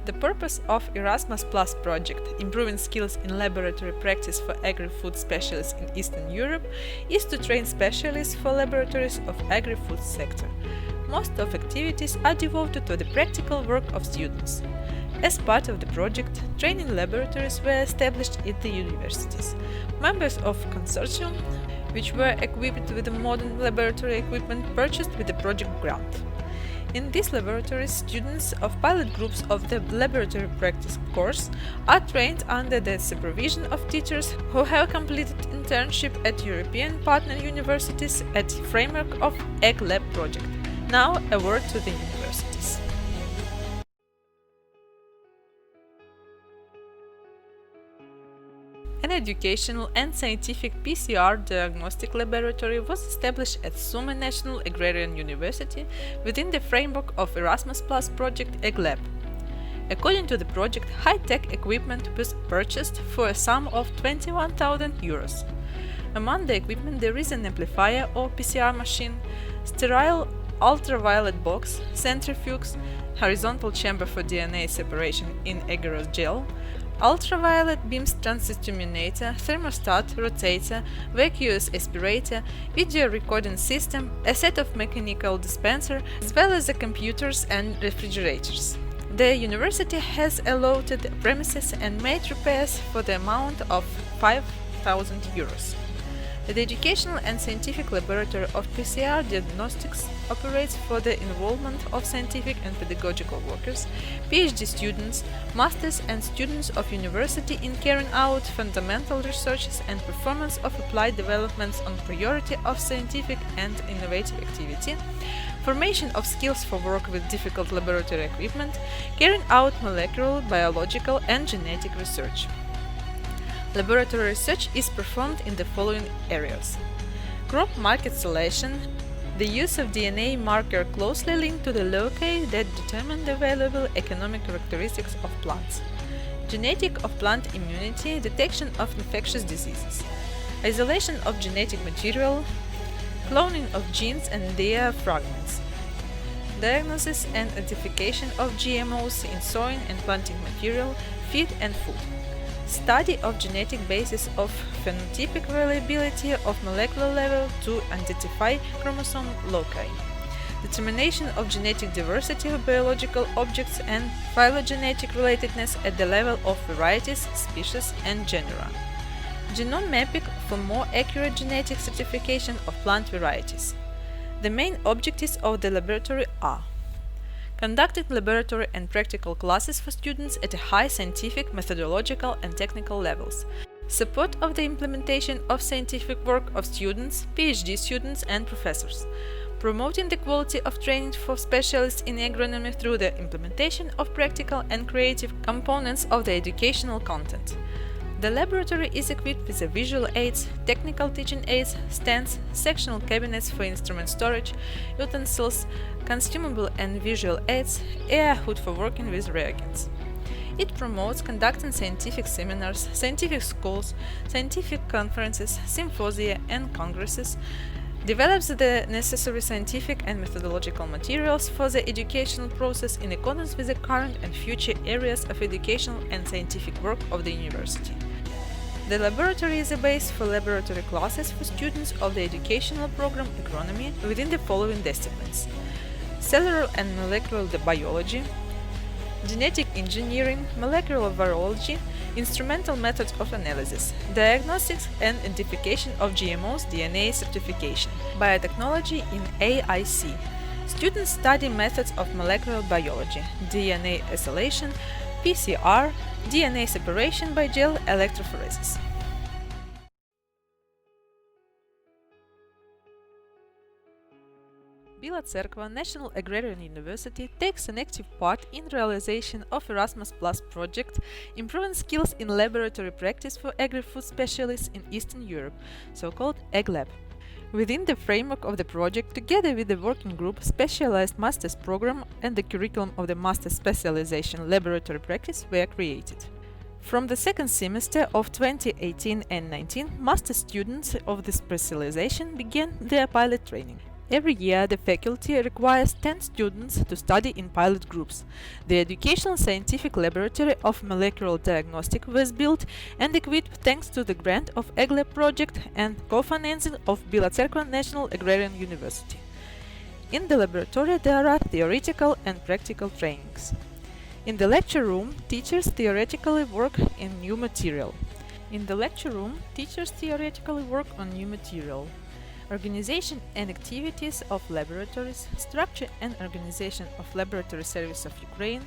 The purpose of Erasmus Plus project, improving skills in laboratory practice for agri-food specialists in Eastern Europe, is to train specialists for laboratories of agri-food sector. Most of activities are devoted to the practical work of students. As part of the project, training laboratories were established at the universities. Members of consortium, which were equipped with the modern laboratory equipment purchased with the project grant. In these laboratories, students of pilot groups of the laboratory practice course are trained under the supervision of teachers who have completed internship at European partner universities at the framework of EGLab project. Now a word to the universities. An educational and scientific PCR diagnostic laboratory was established at Sumy National Agrarian University within the framework of Erasmus Plus project EGLab. According to the project, high-tech equipment was purchased for a sum of 21,000 euros. Among the equipment there is an amplifier or PCR machine, sterile ultraviolet box, centrifuges, horizontal chamber for DNA separation in agarose gel, ultraviolet beams transistor-monitor, thermostat, rotator, vacuous aspirator, video recording system, a set of mechanical dispenser, as well as the computers and refrigerators. The university has allotted premises and made repairs for the amount of 5,000 euros. The Educational and Scientific Laboratory of PCR Diagnostics operates for the involvement of scientific and pedagogical workers, PhD students, masters and students of university in carrying out fundamental researches and performance of applied developments on priority of scientific and innovative activity, formation of skills for work with difficult laboratory equipment, carrying out molecular, biological and genetic research. Laboratory research is performed in the following areas: crop market selection, the use of DNA marker closely linked to the loci that determine the valuable economic characteristics of plants, genetic of plant immunity, detection of infectious diseases, isolation of genetic material, cloning of genes and their fragments, diagnosis and identification of GMOs in soil and planting material, feed and food, study of genetic basis of phenotypic variability of molecular level to identify chromosome loci, determination of genetic diversity of biological objects and phylogenetic relatedness at the level of varieties, species and genera, genome mapping for more accurate genetic certification of plant varieties. The main objectives of the laboratory are: conducting laboratory and practical classes for students at a high scientific, methodological and technical levels, support of the implementation of scientific work of students, PhD students and professors, promoting the quality of training for specialists in agronomy through the implementation of practical and creative components of the educational content. The laboratory is equipped with visual aids, technical teaching aids, stands, sectional cabinets for instrument storage, utensils, consumable and visual aids, air hood for working with reagents. It promotes conducting scientific seminars, scientific schools, scientific conferences, symposia and congresses, develops the necessary scientific and methodological materials for the educational process in accordance with the current and future areas of educational and scientific work of the university. The laboratory is a base for laboratory classes for students of the educational program agronomy within the following disciplines: cellular and molecular biology, genetic engineering, molecular virology, instrumental methods of analysis, diagnostics and identification of GMOs, DNA certification, biotechnology in AIC. Students study methods of molecular biology, DNA isolation, PCR, DNA separation by gel electrophoresis. Біла Церква National Agrarian University takes an active part in realization of Erasmus Plus project, improving skills in laboratory practice for agri-food specialists in Eastern Europe, so-called EGLab. Within the framework of the project, together with the working group, specialized master's program and the curriculum of the master's specialization laboratory practice were created. From the second semester of 2018 and 19, master students of this specialization began their pilot training. Every year, the faculty requires 10 students to study in pilot groups. The Educational Scientific Laboratory of Molecular Diagnostic was built and equipped thanks to the grant of EGLEP project and co-financing of Bila Cerkva National Agrarian University. In the laboratory, there are theoretical and practical trainings. In the lecture room, teachers theoretically work in new material. Organization and activities of laboratories, structure and organization of laboratory service of Ukraine,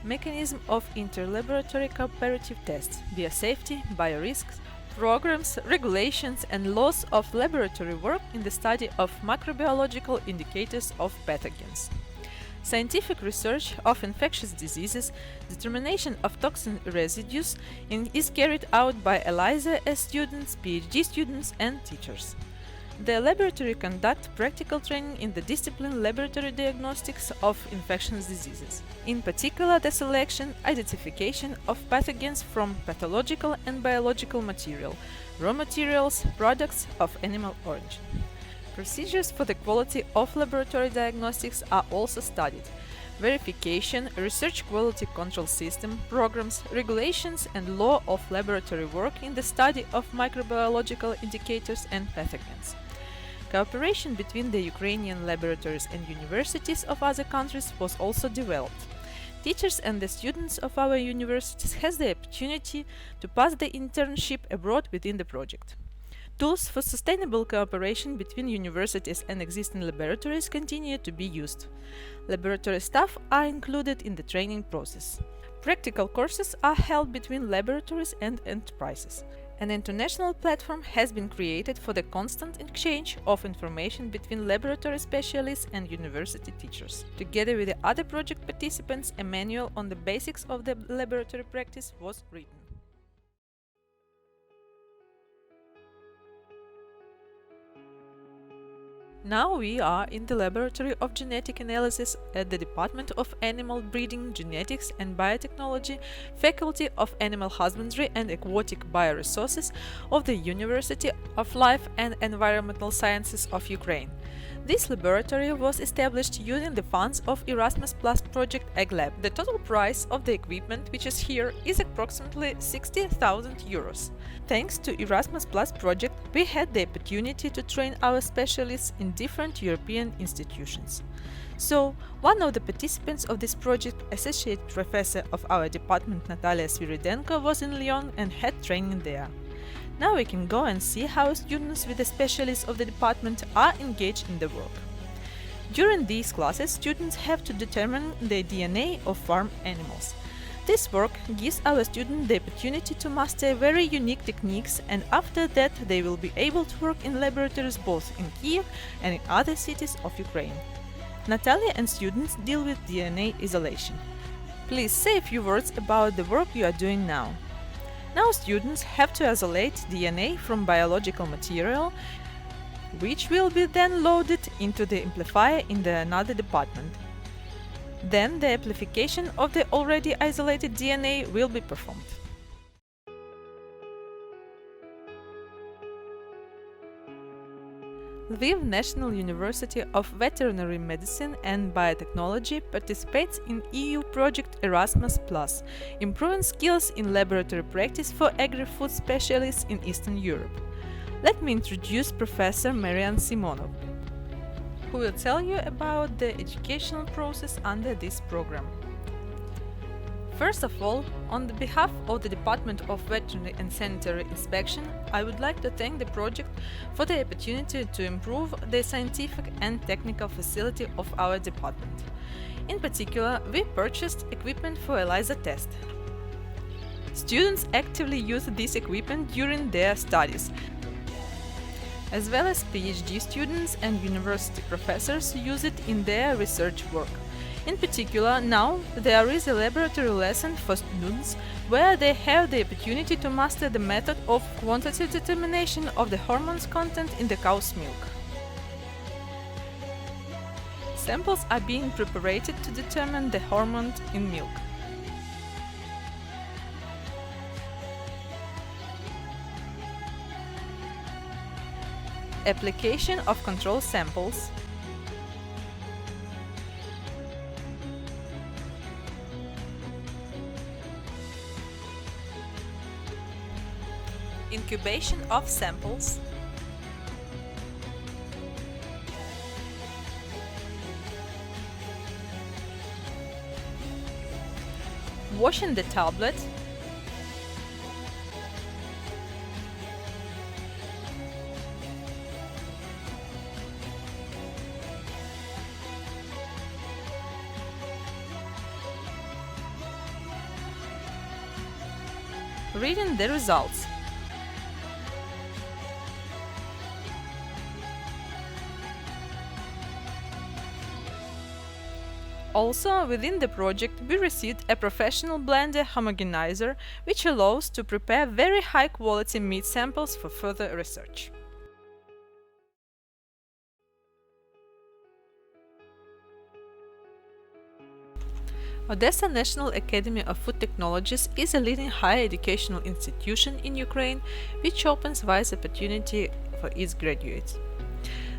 mechanism of inter-laboratory cooperative tests, biosafety, biorisks, programs, regulations and laws of laboratory work in the study of macrobiological indicators of pathogens. Scientific research of infectious diseases, determination of toxin residues is carried out by ELISA as students, PhD students and teachers. The laboratory conducts practical training in the discipline laboratory diagnostics of infectious diseases. In particular, the selection, identification of pathogens from pathological and biological material, raw materials, products of animal origin. Procedures for the quality of laboratory diagnostics are also studied. Verification, research quality control system, programs, regulations and law of laboratory work in the study of microbiological indicators and pathogens. Cooperation between the Ukrainian laboratories and universities of other countries was also developed. Teachers and the students of our universities has the opportunity to pass the internship abroad within the project. Tools for sustainable cooperation between universities and existing laboratories continue to be used. Laboratory staff are included in the training process. Practical courses are held between laboratories and enterprises. An international platform has been created for the constant exchange of information between laboratory specialists and university teachers. Together with the other project participants, a manual on the basics of the laboratory practice was written. Now we are in the Laboratory of Genetic Analysis at the Department of Animal Breeding, Genetics and Biotechnology, Faculty of Animal Husbandry and Aquatic Bioresources of the University of Life and Environmental Sciences of Ukraine. This laboratory was established using the funds of Erasmus Plus project EGLEP. The total price of the equipment, which is here, is approximately 60,000 euros. Thanks to Erasmus Plus project, we had the opportunity to train our specialists in different European institutions. So, one of the participants of this project, associate professor of our department Natalia Sviridenko, was in Lyon and had training there. Now we can go and see how students with the specialists of the department are engaged in the work. During these classes, students have to determine the DNA of farm animals. This work gives our students the opportunity to master very unique techniques, and after that they will be able to work in laboratories both in Kiev and in other cities of Ukraine. Natalia and students deal with DNA isolation. Please say a few words about the work you are doing now. Now students have to isolate DNA from biological material, which will be then loaded into the amplifier in another department. Then the amplification of the already isolated DNA will be performed. Lviv National University of Veterinary Medicine and Biotechnology participates in EU project Erasmus+, improving skills in laboratory practice for agri-food specialists in Eastern Europe. Let me introduce Professor Marian Simonov, who will tell you about the educational process under this program. First of all, on the behalf of the Department of Veterinary and Sanitary Inspection, I would like to thank the project for the opportunity to improve the scientific and technical facility of our department. In particular, we purchased equipment for ELISA test. Students actively use this equipment during their studies, as well as PhD students and university professors use it in their research work. In particular, now there is a laboratory lesson for students where they have the opportunity to master the method of quantitative determination of the hormones content in the cow's milk. Samples are being prepared to determine the hormone in milk. Application of control samples. incubation of samples, washing the tablet, reading the results. Also, within the project, we received a professional blender homogenizer, which allows to prepare very high-quality meat samples for further research. Odessa National Academy of Food Technologies is a leading higher educational institution in Ukraine, which opens wide opportunity for its graduates.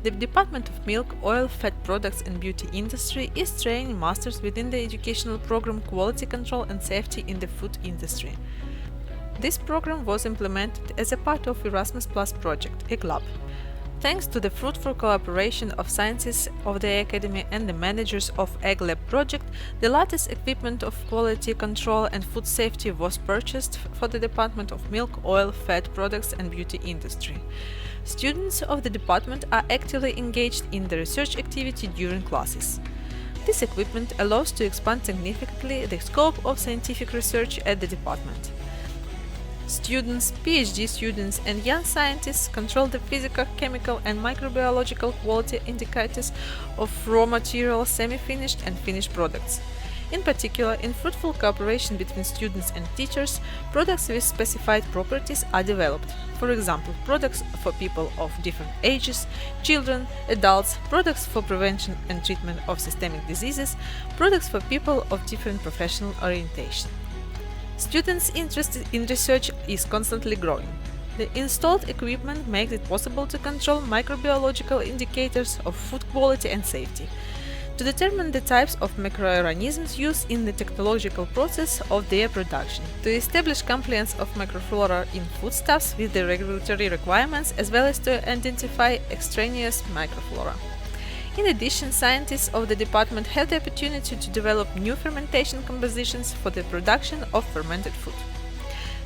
The Department of Milk, Oil, Fat Products and Beauty Industry is training masters within the educational program Quality Control and Safety in the Food Industry. This program was implemented as a part of Erasmus Plus project, EGLAB. Thanks to the fruitful cooperation of scientists of the Academy and the managers of EGLAB project, the latest equipment of quality control and food safety was purchased for the Department of Milk, Oil, Fat Products and Beauty Industry. Students of the department are actively engaged in the research activity during classes. This equipment allows to expand significantly the scope of scientific research at the department. Students, PhD students and young scientists control the physical, chemical and microbiological quality indicators of raw materials, semi-finished and finished products. In particular, in fruitful cooperation between students and teachers, products with specified properties are developed. For example, products for people of different ages, children, adults, products for prevention and treatment of systemic diseases, products for people of different professional orientation. Students' interest in research is constantly growing. The installed equipment makes it possible to control microbiological indicators of food quality and safety, to determine the types of microorganisms used in the technological process of their production, to establish compliance of microflora in foodstuffs with the regulatory requirements, as well as to identify extraneous microflora. In addition, scientists of the department have the opportunity to develop new fermentation compositions for the production of fermented food.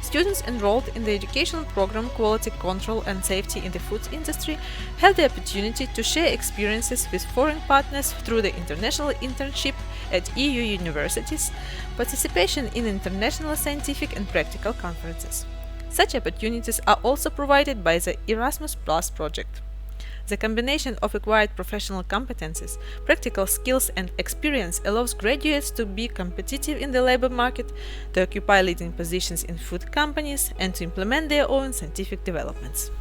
Students enrolled in the educational program Quality Control and Safety in the Food Industry have the opportunity to share experiences with foreign partners through the international internship at EU universities, participation in international scientific and practical conferences. Such opportunities are also provided by the Erasmus Plus project. The combination of acquired professional competencies, practical skills and experience allows graduates to be competitive in the labor market, to occupy leading positions in food companies, and to implement their own scientific developments.